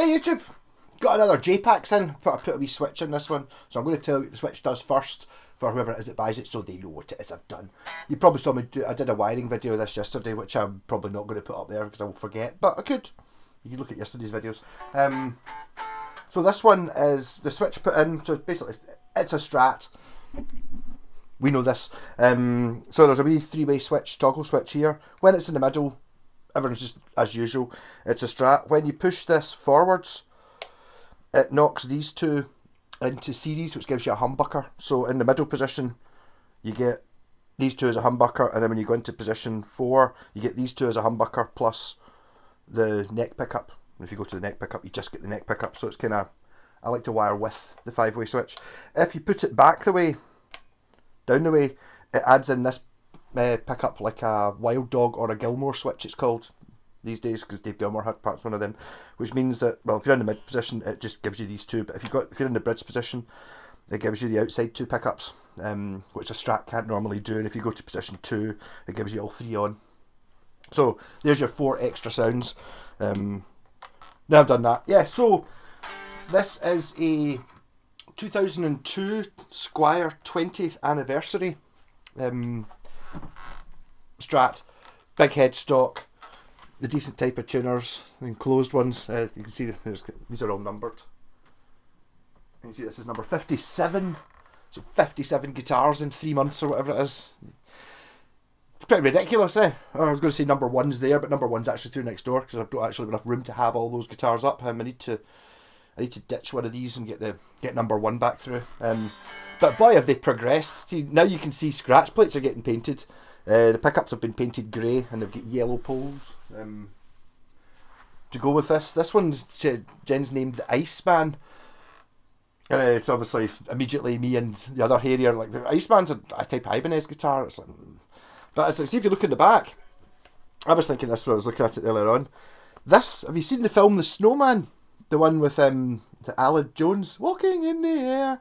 Hey YouTube, got another Jpax in. Put a wee switch in this one, so I'm going to tell you what the switch does first for whoever it is that buys it, so they know what it is I've done. You probably saw me I did a wiring video of this yesterday, which I'm probably not going to put up there because I will forget, but I could. You can look at yesterday's videos. So this one is the switch I put in. So basically, it's a Strat. We know this. So there's a wee three-way switch, toggle switch here. When it's in the middle, everything's just as usual. It's a Strat. When you push this forwards, it knocks these two into series, which gives you a humbucker. So in the middle position, you get these two as a humbucker, and then when you go into position 4, you get these two as a humbucker plus the neck pickup. And if you go to the neck pickup, you just get the neck pickup. So it's kind of, I like to wire with the 5-way switch. If you put it back the way, down the way, it adds in this pickup like a Wild Dog or a Gilmore switch, it's called these days, because Dave Gilmore had perhaps one of them, which means that, well, if you're in the mid position, it just gives you these two, but if you're in the bridge position, it gives you the outside two pickups, which a Strat can't normally do, and if you go to position 2, it gives you all 3 on. So there's your 4 extra sounds. Now I've done that. Yeah, so this is a 2002 Squier 20th anniversary Strat, big headstock, the decent type of tuners, enclosed ones. You can see these are all numbered. You can see this is number 57, so 57 guitars in 3 months or whatever it is. It's pretty ridiculous, eh? I was going to say number 1's there, but number 1's actually through next door because I don't actually have enough room to have all those guitars up. I need to ditch one of these and get number 1 back through. But boy, have they progressed. See, now you can see scratch plates are getting painted. The pickups have been painted grey and they've got yellow poles to go with this. This one's Jen's named the Iceman. It's obviously immediately me and the other Harry are like, Iceman's a type of Ibanez guitar. It's like, but it's like, see if you look at the back. I was thinking this when I was looking at it earlier on. This, have you seen the film The Snowman? The one with Alan Jones walking in the air.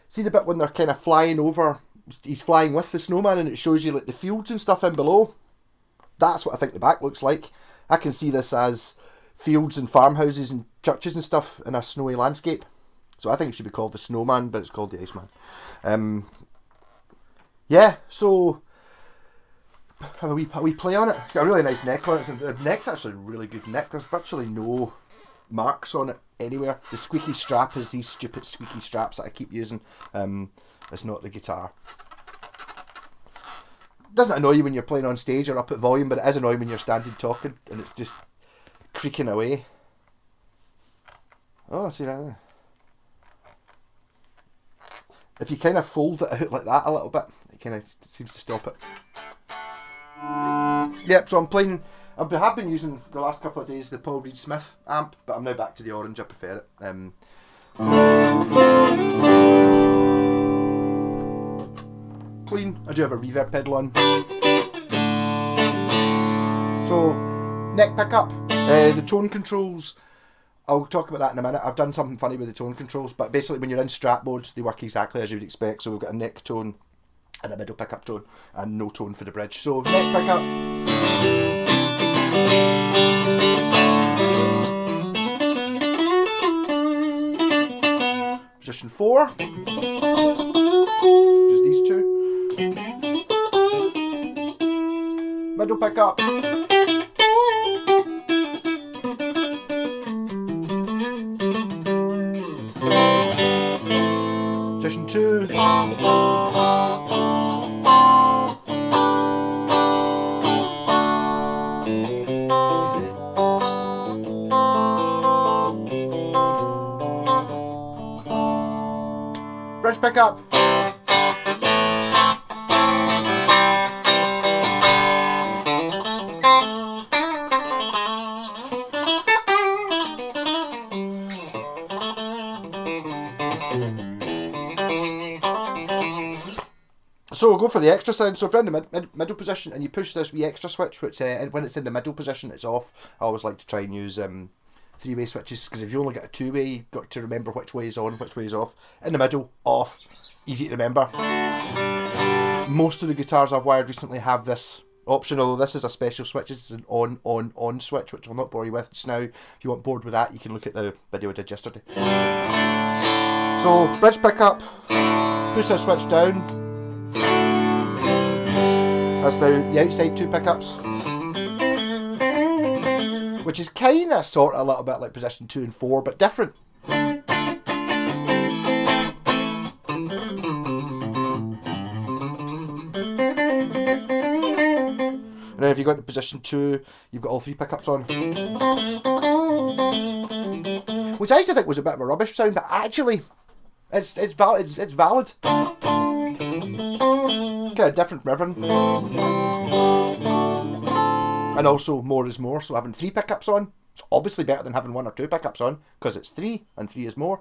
See the bit when they're kind of flying over? He's flying with the snowman and it shows you like the fields and stuff in below. That's what I think the back looks like. I can see this as fields and farmhouses and churches and stuff in a snowy landscape. So I think it should be called the Snowman, but it's called the Iceman. Yeah, so have a wee play on it. It's got a really nice neck on it. The neck's actually a really good neck. There's virtually no marks on it anywhere. The squeaky strap is these stupid squeaky straps that I keep using. It's not the guitar. Doesn't annoy you when you're playing on stage or up at volume, but it is annoying when you're standing talking and it's just creaking away. Oh, see that there. If you kind of fold it out like that a little bit, it kind of seems to stop it. Yep, so I'm playing. I have been using the last couple of days the Paul Reed Smith amp, but I'm now back to the orange. I prefer it. Clean. I do have a reverb pedal on. So, neck pickup. The tone controls, I'll talk about that in a minute. I've done something funny with the tone controls, but basically when you're in Strat mode, they work exactly as you would expect. So we've got a neck tone and a middle pickup tone, and no tone for the bridge. So, neck pickup. Position 4, just these two. Middle pickup. Position 2. Bridge pickup. So we'll go for the extra sound. So if you're in the middle position and you push this wee extra switch, which when it's in the middle position, it's off. I always like to try and use 3-way switches, because if you only get a 2-way, you've got to remember which way is on, which way is off. In the middle, off. Easy to remember. Most of the guitars I've wired recently have this optional. This is a special switch. This is an on switch, which I'll not bore you with just now. If you want bored with that, you can look at the video I did yesterday. So, bridge pickup, push the switch down. That's now the outside 2 pickups, which is kind of sort of a little bit like position 2 and 4, but different. And then if you go into position 2, you've got all 3 pickups on. Which I used to think was a bit of a rubbish sound, but actually, it's valid. Kind of different from everything. And also, more is more, so having 3 pickups on, it's obviously better than having 1 or 2 pickups on, because it's 3, and 3 is more.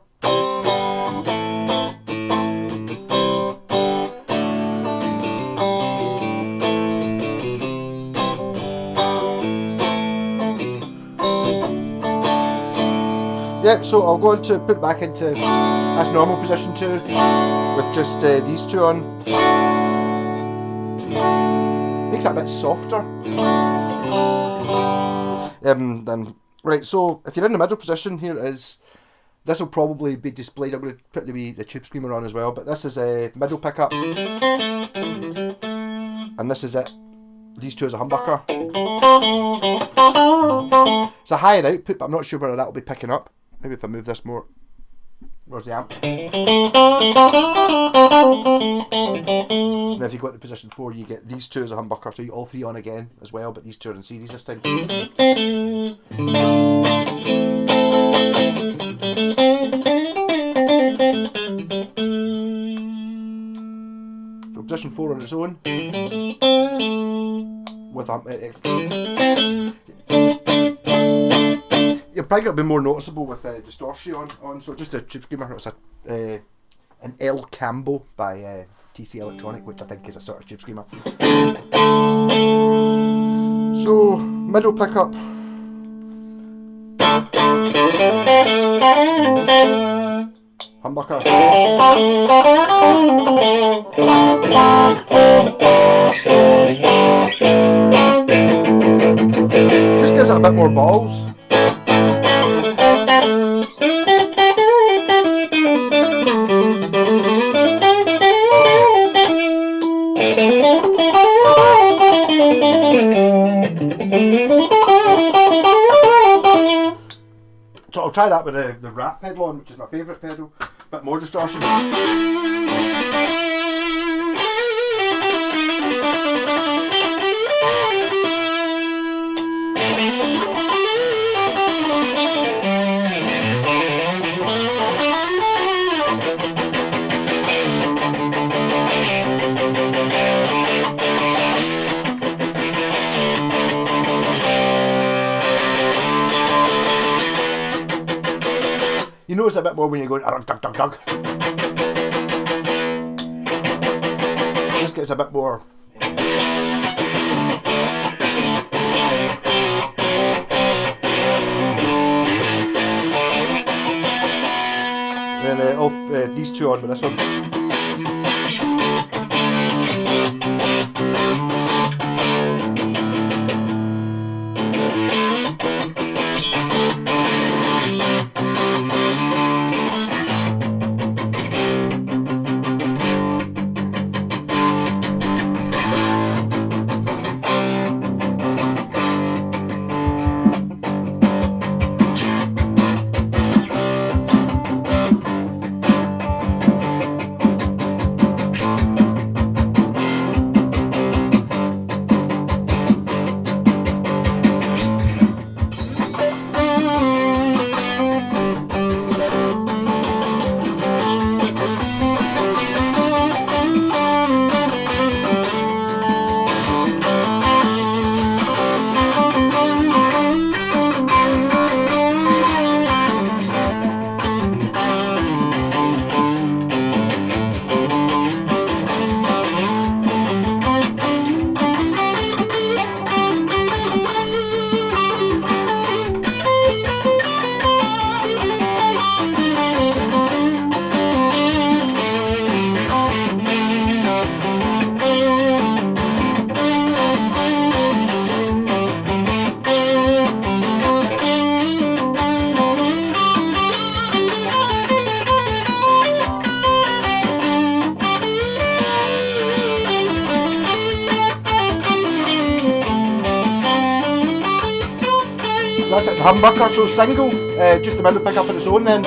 Yeah, so I'll go on to put it back into as normal position 2 with just these 2 on. Makes it a bit softer. Right, so if you're in the middle position, here it is. This will probably be displayed. I'm going to put the tube screamer on as well, but this is a middle pickup. And this is it. These 2 is a humbucker. It's a higher output, but I'm not sure whether that will be picking up. Maybe if I move this more. Where's the amp? And if you go into position 4, you get these 2 as a humbucker, so you get all 3 on again as well, but these 2 are in series this time. So position 4 on its own. With you're probably going to be more noticeable with distortion on. So just a tube screamer. It's an El Cambo by TC Electronic, which I think is a sort of tube screamer. So middle pickup. Humbucker. Just gives it a bit more balls. So I'll try that with the rat pedal on, which is my favourite pedal, but more distortion. You notice a bit more when you're going dug dug dug. Just gets a bit more. And then these 2 on with this one. That's it, the humbucker, so single, just the middle pickup on its own then.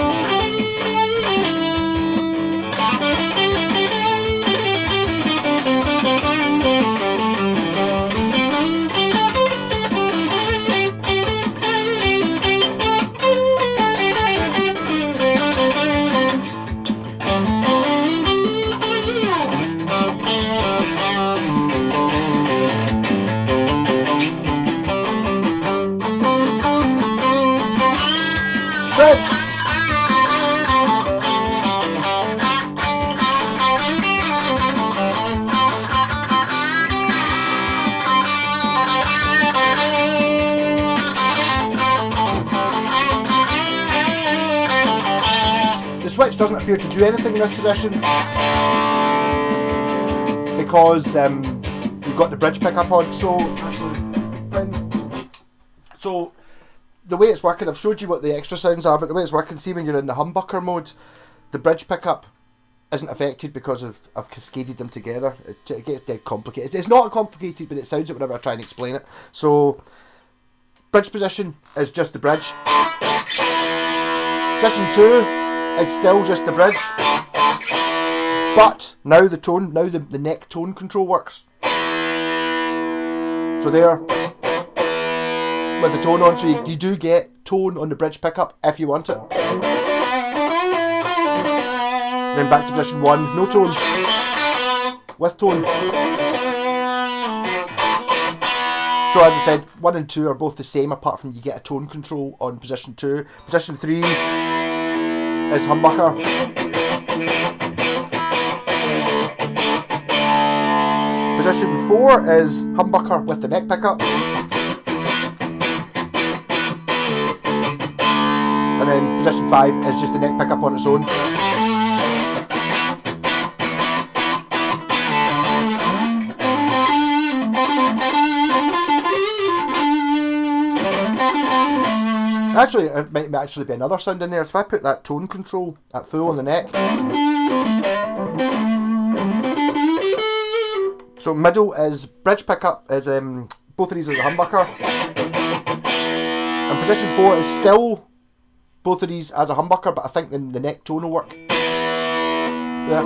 Bridge. The switch doesn't appear to do anything in this position because you've got the bridge pickup on. So the way it's working, I've showed you what the extra sounds are, but the way it's working, see when you're in the humbucker mode, the bridge pickup isn't affected because I've cascaded them together. It gets dead complicated. It's not complicated, but it sounds it whenever I try and explain it. So, bridge position is just the bridge. Position 2 is still just the bridge. But now the neck tone control works. So there, with the tone on, so you do get tone on the bridge pickup if you want it. Then back to position 1, no tone, with tone. So as I said, 1 and 2 are both the same, apart from you get a tone control on position 2. Position 3 is humbucker. Position 4 is humbucker with the neck pickup. And then position 5 is just the neck pickup on its own. Actually, it might actually be another sound in there. So if I put that tone control at full on the neck. So middle is bridge pickup, is both of these are the humbucker. And position 4 is still both of these as a humbucker, but I think the neck tone will work. Yeah.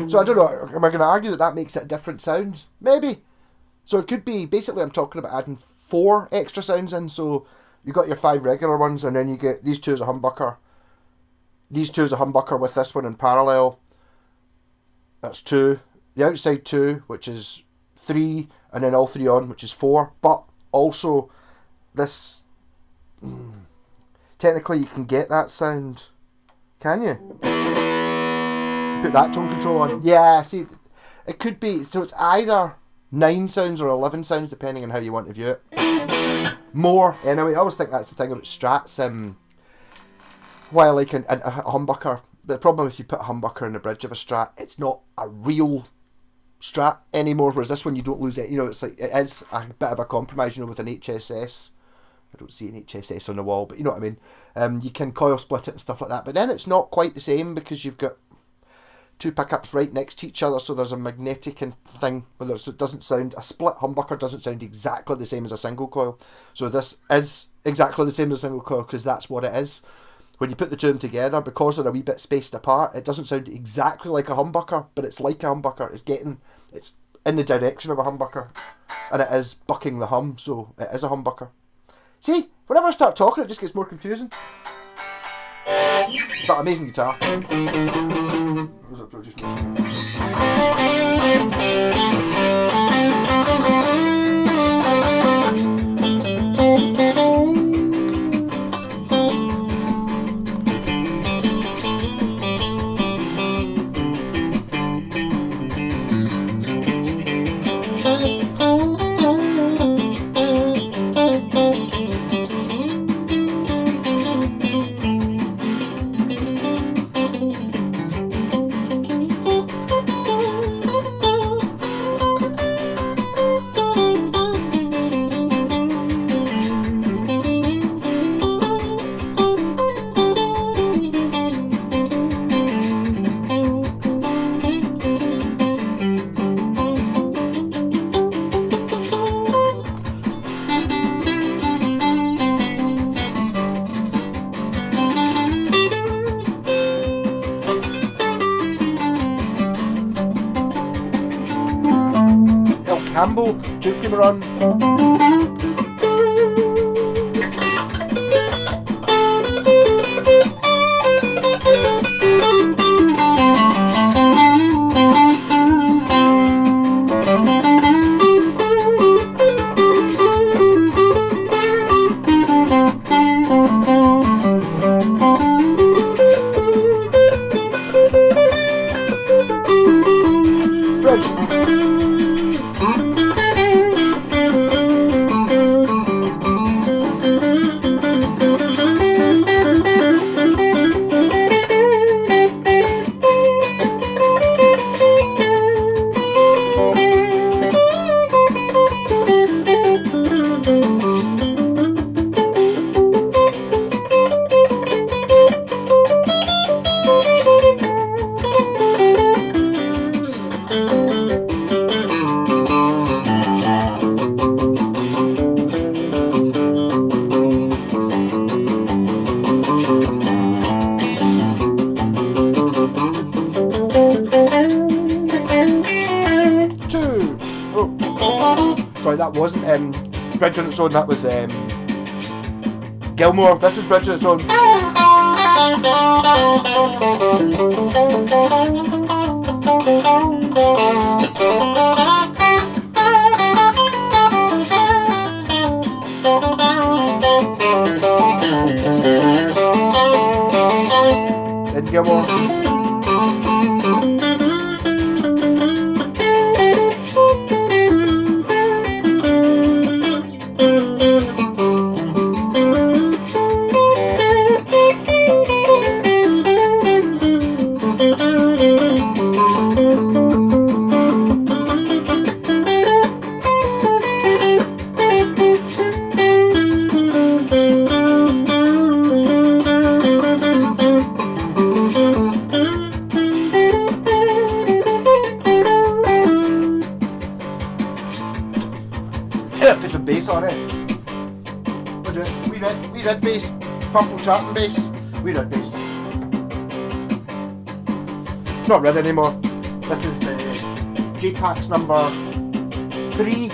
So I don't know, am I going to argue that makes it a different sound? Maybe. So it could be, basically I'm talking about adding 4 extra sounds in, so you got your 5 regular ones, and then you get these 2 as a humbucker. These 2 as a humbucker with this one in parallel. That's 2. The outside 2, which is 3, and then all 3 on, which is 4. But also, this... technically you can get that sound. Can you? Put that tone control on. Yeah, see, it could be, so it's either 9 sounds or 11 sounds, depending on how you want to view it. More, anyway, I always think that's the thing about strats. Why I like a humbucker, the problem if you put a humbucker in the bridge of a strat, it's not a real strat anymore, whereas this one you don't lose it. You know, it's like, it is a bit of a compromise, you know, with an HSS. I don't see an HSS on the wall, but you know what I mean. You can coil split it and stuff like that, but then it's not quite the same because you've got 2 pickups right next to each other, so there's a magnetic thing where it doesn't sound, a split humbucker doesn't sound exactly the same as a single coil. So this is exactly the same as a single coil because that's what it is. When you put the 2 of them together, because they're a wee bit spaced apart, it doesn't sound exactly like a humbucker, but it's like a humbucker. It's in the direction of a humbucker, and it is bucking the hum, so it is a humbucker. See, whenever I start talking, it just gets more confusing. But amazing guitar. Campbell, Truth Gamer Run. Sorry, that wasn't Bridge on its own, that was Gilmore. This is Bridge on its own. Then Gilmore. Put some bass on it. What do you we red bass, purple tartan bass, we red bass. Not red anymore. This is Jpax number 3.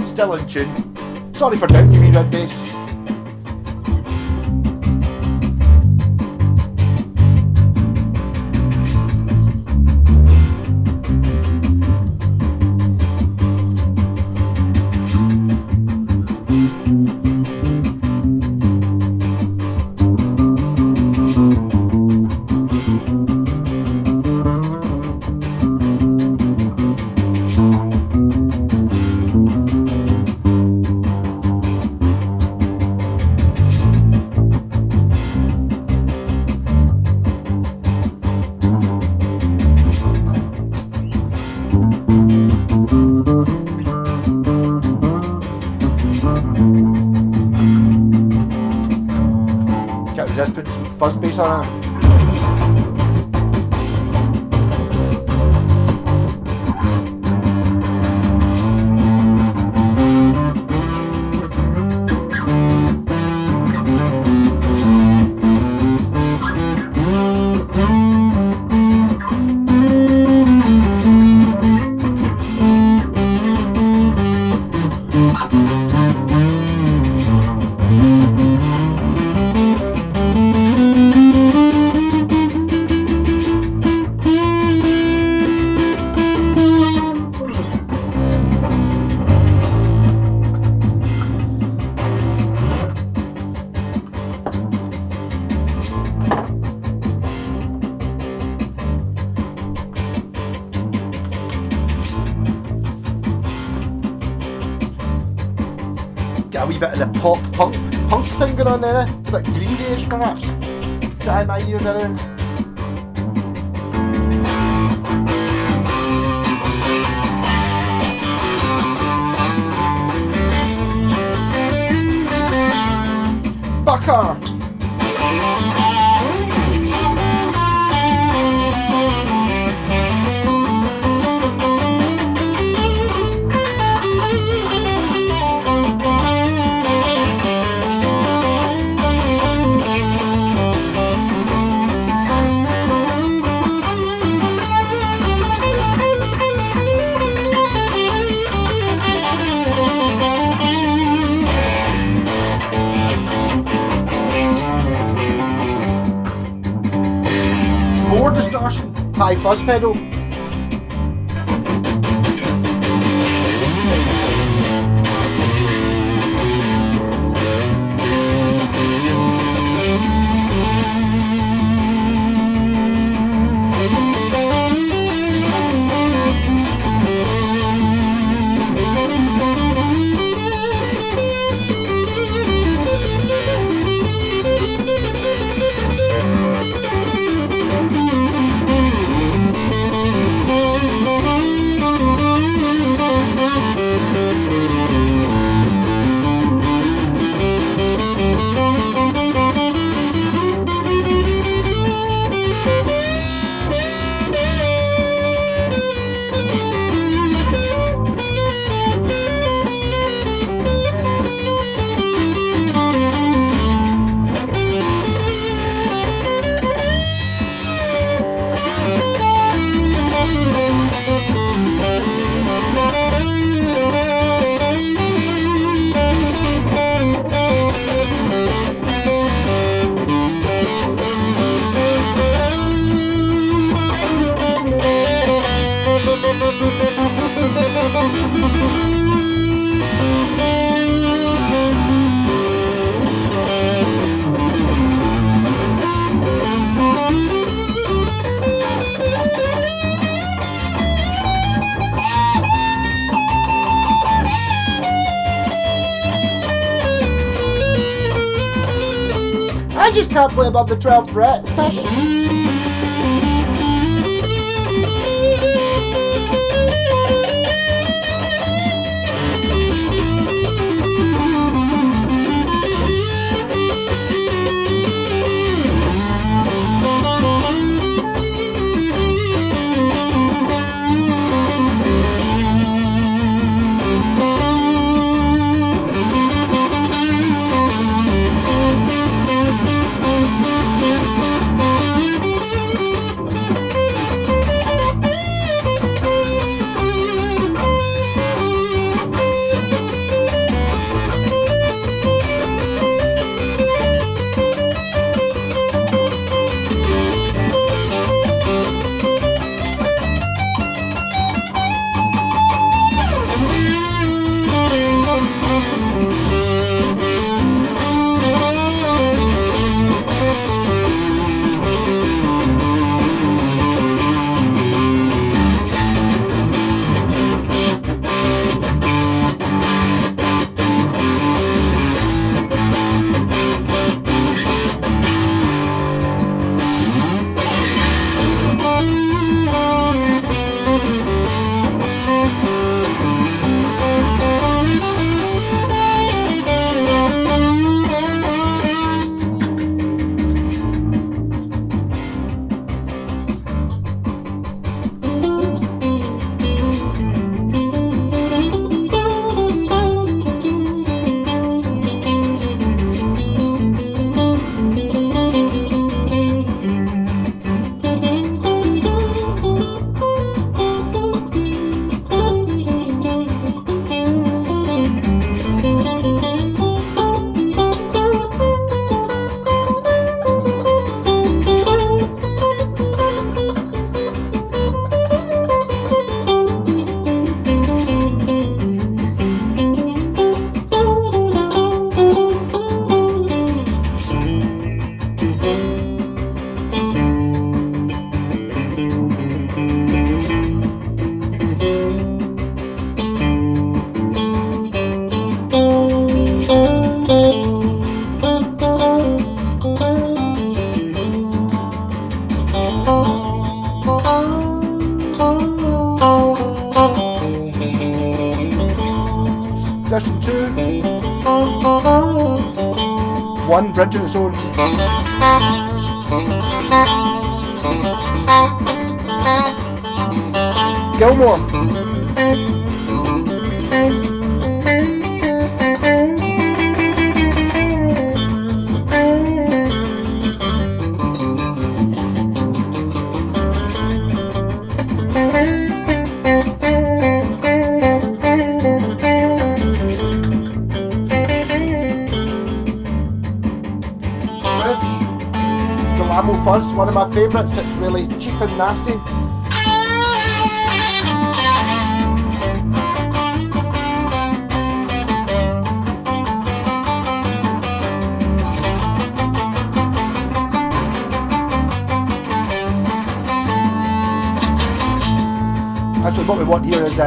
Still in tune. Sorry for doubting you, wee red bass. Just put some fuzz bass on it. Get a wee bit of the pop punk thing going on there. It's a bit Green Day-ish perhaps. To my ears there. humbucker! More distortion, high fuzz pedal. I just can't play above the 12th fret. fun, bridge on its own. Gilmore. Fuzz, one of my favourites. It's really cheap and nasty. Actually, what we want here is the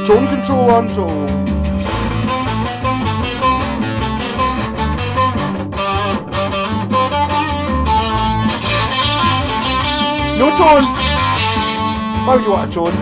tone control on, so no tone. Why would you want a tone?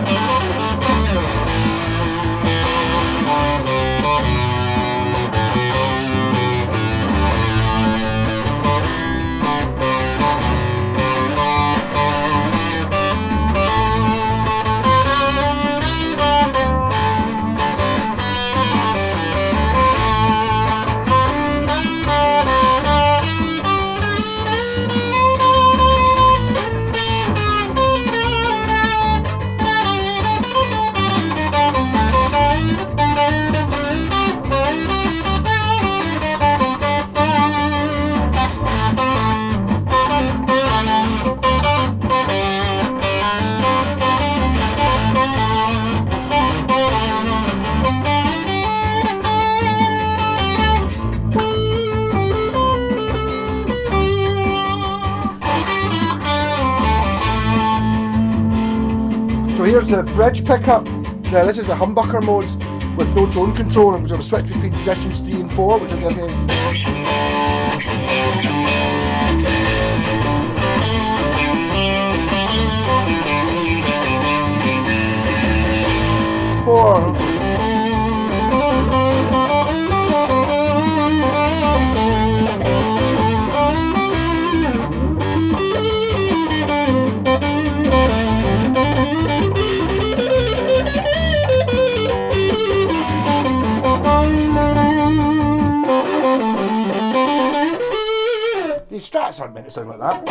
So here's the bridge pickup. Now this is a humbucker mode with no tone control, and we're going to switch between positions 3 and 4, which will give me 4. These Strats aren't meant to sound like that.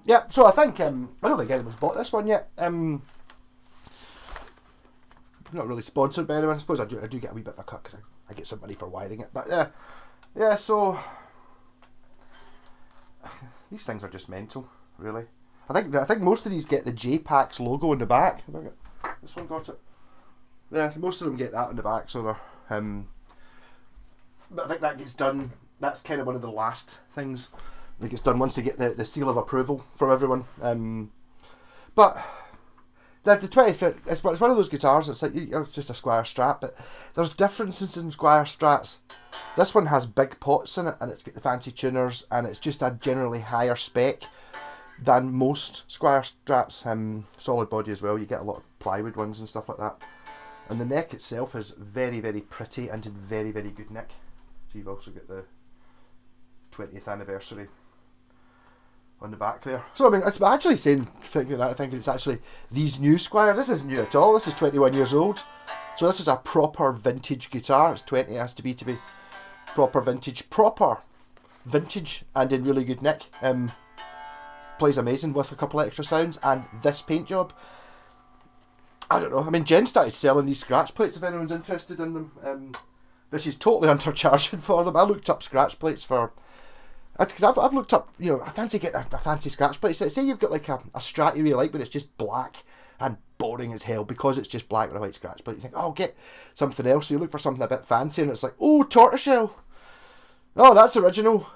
Yeah, so I think, I don't think anyone's bought this one yet. Not really sponsored by anyone. I suppose I do get a wee bit of a cut because I get some money for wiring it. But yeah, so these things are just mental, really. I think most of these get the Jpax logo on the back. This one got it. Yeah, most of them get that on the back, so they're but I think that gets done. That's kind of one of the last things that gets done once they get the seal of approval from everyone. But the 25th, it's one of those guitars. It's like it's just a Squier Strat, but there's differences in Squier Strats. This one has big pots in it, and it's got the fancy tuners, and it's just a generally higher spec than most Squier Strats. Solid body as well. You get a lot of plywood ones and stuff like that. And the neck itself is very, very pretty and in very, very good nick. So you've also got the 20th anniversary on the back there. So I mean, it's actually thinking it's actually these new Squiers. This isn't new at all. This is 21 years old. So this is a proper vintage guitar. It's 20. It has to be proper vintage, and in really good nick. Plays amazing with a couple of extra sounds, and this paint job, I don't know. I mean, Jen started selling these scratch plates if anyone's interested in them, but she's totally undercharging for them. I looked up scratch plates for, because I've looked up, I fancy getting a fancy scratch plate. So say you've got like a Strat you really like, but it's just black and boring as hell because it's just black with a white scratch plate. You think, oh, I'll get something else. So you look for something a bit fancy, and it's like, oh, tortoiseshell. Oh, that's original.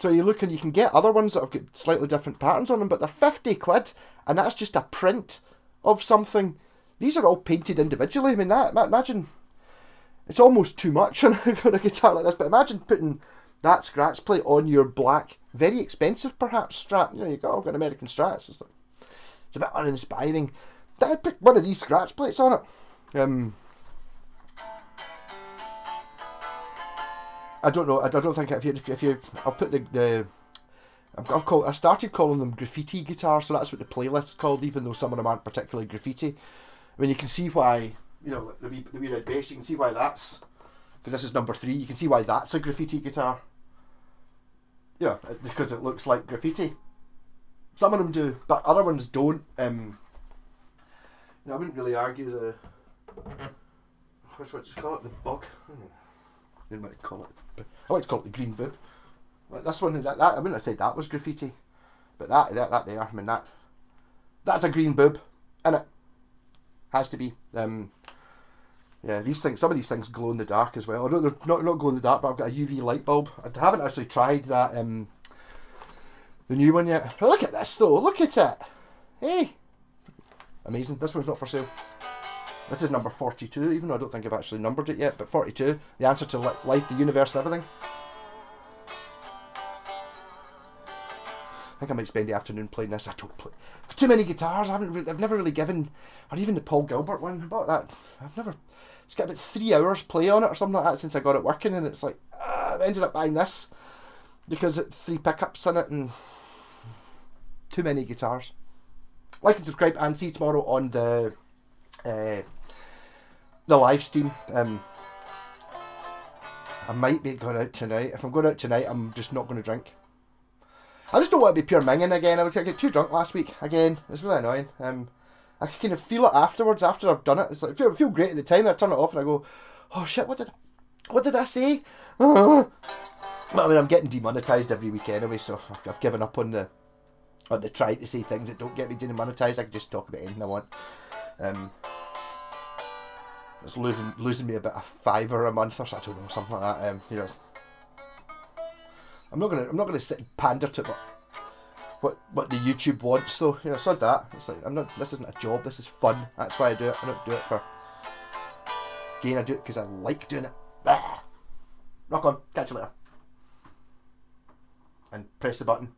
So you look and you can get other ones that have got slightly different patterns on them, but they're 50 quid, and that's just a print of something. These are all painted individually. I mean, imagine, it's almost too much on a guitar like this, but imagine putting that scratch plate on your black very expensive perhaps Strat. You know, you got an American Strat. It's a bit uninspiring. I picked one of these scratch plates on it. I don't know. I don't think if you I'll put the I started calling them graffiti guitars, so that's what the playlist is called, even though some of them aren't particularly graffiti. I mean, you can see why, you know, the wee red bass, you can see why that's, because this is number 3, you can see why that's a graffiti guitar. You know, because it looks like graffiti. Some of them do, but other ones don't. You know, I wouldn't really argue the, what do you call it, the bug? I didn't want to call it, I like to call it the green bib. Like this one, that I wouldn't have said that was graffiti, but that there, I mean that's a green boob, innit? Has to be. Yeah, these things, some of these things glow in the dark as well. Although they're not glow in the dark, but I've got a UV light bulb. I haven't actually tried that the new one yet. Oh, look at this though, look at it. Hey, amazing. This one's not for sale. This is number 42, even though I don't think I've actually numbered it yet, but 42, the answer to life, the universe, and everything. I think I might spend the afternoon playing this. I don't play too many guitars. I've never really given, or even the Paul Gilbert one. I bought that. It's got about 3 hours play on it or something like that since I got it working, and it's like I ended up buying this because it's 3 pickups in it and too many guitars. Like and subscribe, and see you tomorrow on the live stream. I might be going out tonight. If I'm going out tonight, I'm just not going to drink. I just don't want to be pure minging again. I get too drunk last week again. It's really annoying. I kind of feel it afterwards, after I've done it. It's like I feel great at the time. I turn it off and I go, oh shit, what did I say? But I mean, I'm getting demonetized every week anyway, so I've given up on the trying to say things that don't get me demonetized. I can just talk about anything I want. It's losing me about a $5 a month or something, I don't know, something like that. You know. I'm not gonna sit and pander to what the YouTube wants though. You know, it's not that. It's like this isn't a job, this is fun. That's why I do it. I don't do it for gain, I do it because I like doing it. Rock on, catch you later. And press the button.